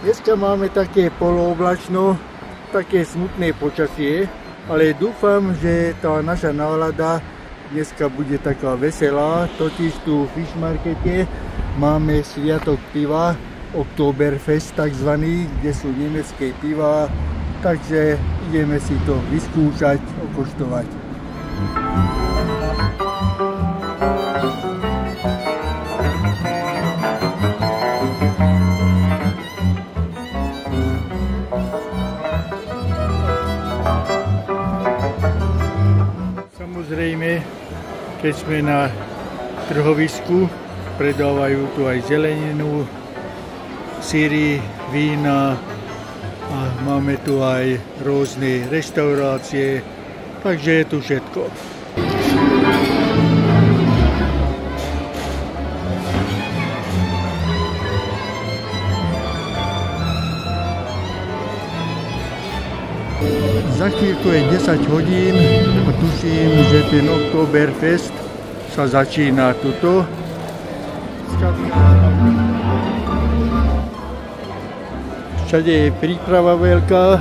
Dneska máme také polooblačno, také smutné počasie, ale dúfam, že tá naša nálada dneska bude taká veselá, totiž tu v Fish Markete máme sviatok piva, Oktoberfest takzvaný, kde sú nemecké piva, takže ideme si to vyskúšať, okoštovať. Samozrejme, keď sme na trhovisku, predávajú tu aj zeleninu, syry, vína a máme tu aj rôzne reštaurácie, takže je tu všetko. Za chvíľku je 10 hodín a tuším, že ten Oktoberfest sa začína tuto. Všade je príprava veľká,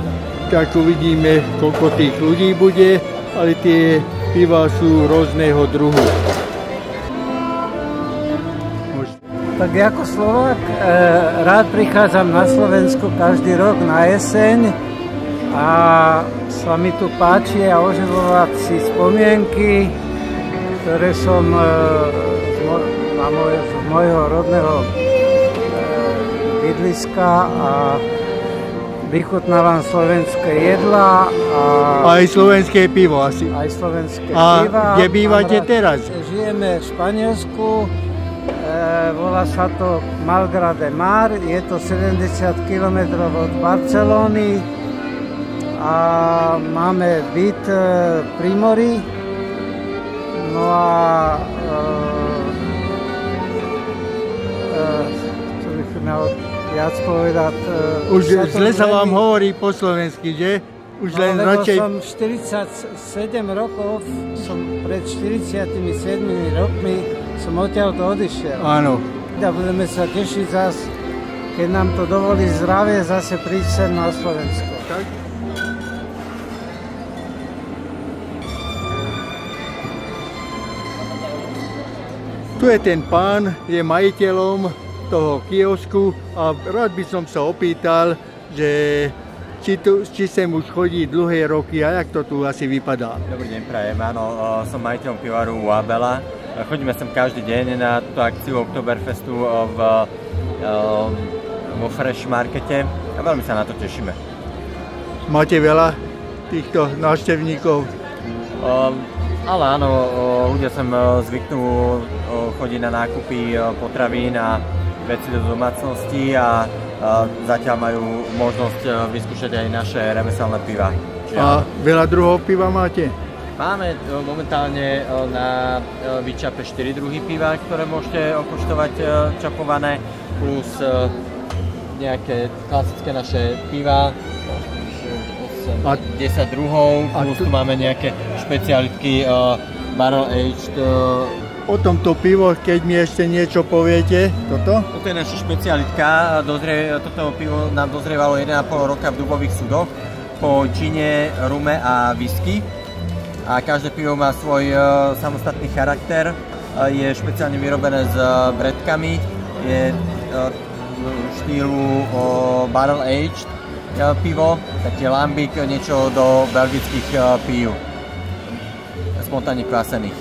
tak uvidíme, koľko tých ľudí bude, ale tie piva sú rôzneho druhu. Tak ako Slovák rád prichádzam na Slovensku každý rok na jeseň a sa mi tu páči a oživovať si spomienky, ktoré som z môjho rodného bydliska a vychutnávam slovenské jedlá. Aj slovenské pivo asi. Aj slovenské piva. A kde bývate teraz? Žijeme v Španielsku, volá sa to Malgrat de Mar, je to 70 km od Barcelóny a máme byt pri mori. No a čo bych mal viac povedať. Už zle sa vám hovorí po slovensky, že? Už len radšej... som 47 rokov, pred 47 rokmi som odtiaľto odišiel. Áno. A budeme sa tešiť zase, keď nám to dovolí zdravie, zase prísť sem na Slovensko. Tak? Tu je ten pán, je majiteľom toho kiosku a rád by som sa opýtal, že či sem už chodí dlhé roky a jak to tu asi vypadá. Dobrý deň, prajem. Áno, som majiteľom pivaru Uabela. Chodíme sem každý deň na tú akciu Oktoberfestu vo Fresh Markete a veľmi sa na to tešíme. Máte veľa týchto návštevníkov? Ale áno, ľudia sem zvyknú chodiť na nákupy potravín a veci do domácnosti a zatiaľ majú možnosť vyskúšať aj naše remeselné piva. A veľa druhov piva máte? Máme momentálne na výčape 4 druhy piva, ktoré môžete okoštovať čapované, plus nejaké klasické naše piva, 10 druhov, plus tu máme nejaké špecialitky barrel aged. O tomto pivo, keď mi ešte niečo poviete, toto? Toto je naša špecialitka, toto pivo nám dozrievalo 1,5 roka v dubových sudoch po džine, rume a whisky. A každé pivo má svoj samostatný charakter, je špeciálne vyrobené s bredkami, je štýlu barrel aged pivo, taký lambík, niečo do belgických pív, spontánne kvasených.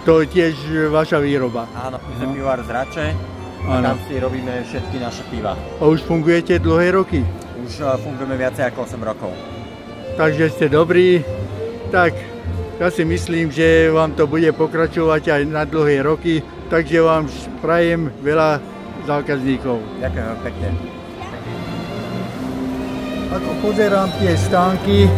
To je tiež vaša výroba? Áno, my sme pivár z Rače a tam si robíme všetky naše piva. A už fungujete dlhé roky? Už fungujeme viacej ako 8 rokov. Takže ste dobrí, tak ja si myslím, že vám to bude pokračovať aj na dlhé roky, takže vám prajem veľa zákazníkov. Ďakujem pekne. Ako pozerám tie stánky,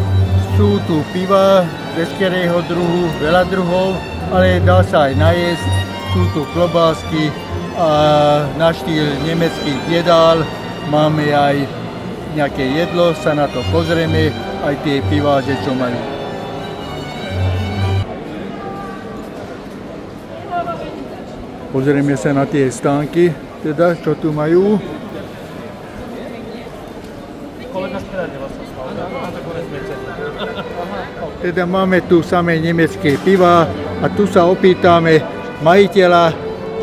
sú tu piva veškerého druhu, veľa druhov, ale dá sa aj najesť. Sú tu klobásky a na štýl nemeckých jedál. Máme aj nejaké jedlo, sa na to pozrieme, aj tie pivá, že čo majú. Pozrieme sa na tie stánky, teda, čo tu majú. Teda máme tu samé nemecké piva a tu sa opýtame majiteľa,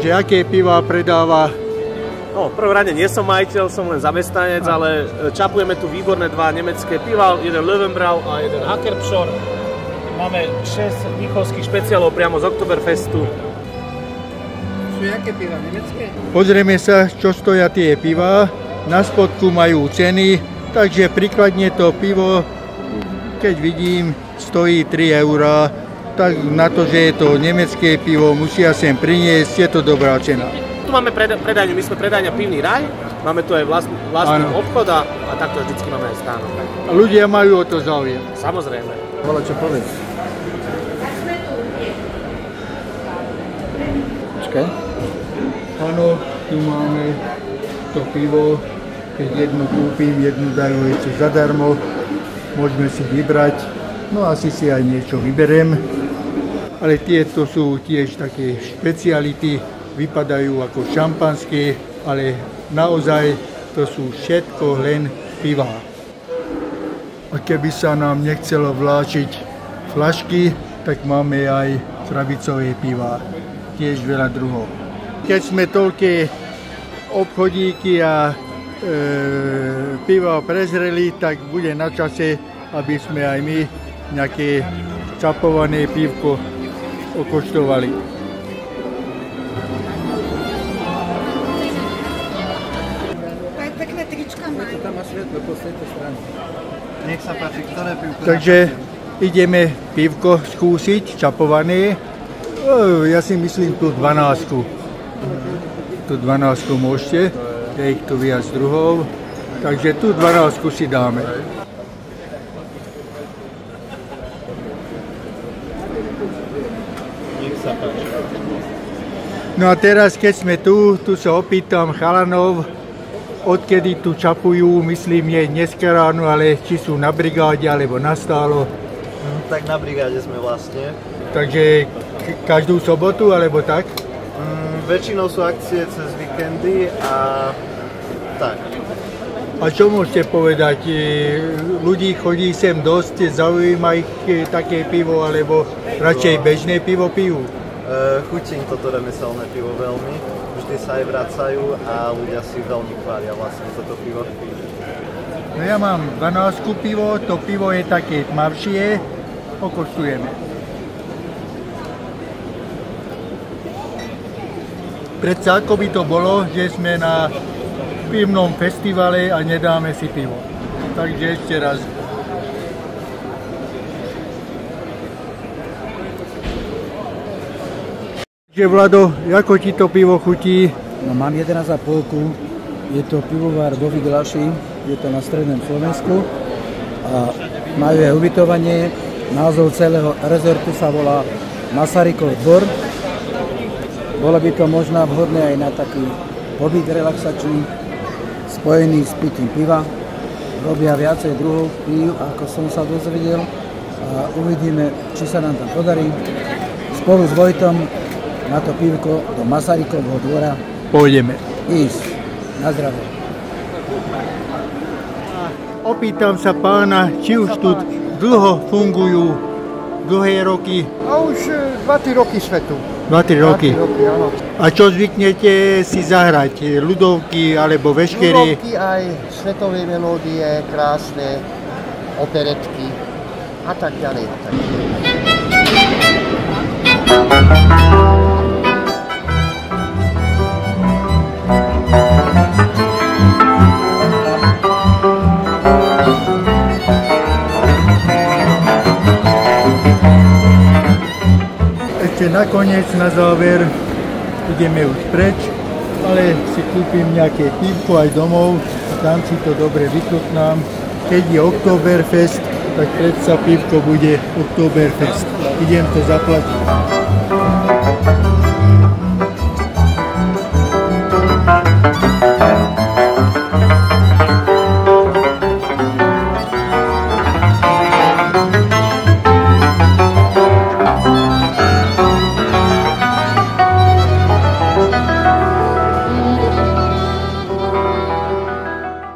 že aké piva predáva. No, v prvom rade nie som majiteľ, som len zamestnanec, ale čapujeme tu výborné dva nemecké piva, jeden Löwenbräu a jeden Hackerpschorr. Máme 6 mnichovských špeciálov priamo z Oktoberfestu. Sú jaké piva, nemecké? Pozrieme sa, čo stoja tie piva. Na spodku majú ceny, takže príkladne to pivo, keď vidím, stojí 3 €. Tak na to, že je to nemecké pivo, musia sem priniesť, je to dobrá cena. Tu máme predajňu, my sme predajňa Pivný raj, máme tu aj vlastný obchod a takto vždycky máme aj stánok. A ľudia majú o to záujem. Samozrejme. Bolo čo povedz. Počkaj. Áno, tu máme to pivo, keď jednu kúpim, jednu dajú ešte zadarmo, môžeme si vybrať, no asi si aj niečo vyberiem, ale tieto sú tiež také špeciality, vypadajú ako šampanské, ale naozaj to sú všetko len pivá. A keby sa nám nechcelo vláčiť flašky, tak máme aj krabicové pivá, tiež veľa druhov. Keď sme toľké obchodíky a piva prezreli, tak bude na čase, aby sme aj my nejaké čapované pivko okoštovali. Pekné trička majú. Tam má svetlo po tejto strane. Nech sa páči, ktoré pivko? Takže ideme pivko skúsiť, čapované. Ja si myslím tú 12. Tu 12 môžete, je ich tu viac druhov. Takže tú 12 si dáme. Nech sa páči. No a teraz, keď sme tu sa opýtam chalanov, odkedy tu čapujú, myslím, nie dneska ráno, ale či sú na brigáde, alebo na stálo. Tak na brigáde sme vlastne. Takže každú sobotu, alebo tak? Väčšinou sú akcie cez víkendy a tak. A čo môžete povedať? Ľudí chodí sem dosť, zaujíma ich také pivo, alebo radšej bežné pivo pijú? Chutí im toto remeselné pivo veľmi. Vždy sa aj vracajú a ľudia si veľmi chvália vlastne toto pivo. No ja mám 12 pivo, to pivo je také tmavšie, okoštujeme. Predsa ako by to bolo, že sme na pivnom festivale a nedáme si pivo. Takže ešte raz. Takže Vlado, ako ti to pivo chutí? No mám 11,5. Je to pivovar vo Viglaši, je to na strednom Slovensku. A majú aj ubytovanie. Názov celého rezortu sa volá Masarykov dvor. Bolo by to možno vhodné aj na taký pobyt relaxačný, spojený s pitím piva. Robia viacej druhov pív, ako som sa dozvedel. A uvidíme, či sa nám to podarí. Spolu s Vojtom na to pivko do Masarykovho dvora Pôjdeme. ísť. Na zdravie. Opýtam sa pána, či už tu dlho fungujú, dlhé roky. A už 2-3 roky sme tu. 2-3 roky. 2-3 roky, áno. A čo zvyknete si zahrať? Ľudovky alebo veškery? Ľudovky aj svetové melódie, krásne operetky a tak ďalej. A tak ďalej. Ešte nakoniec, na záver, ideme už preč, ale si kúpim nejaké pívko aj domov a tam si to dobre vychutnám. Keď je Oktoberfest, tak predsa pívko bude Oktoberfest. Idem to zaplatiť.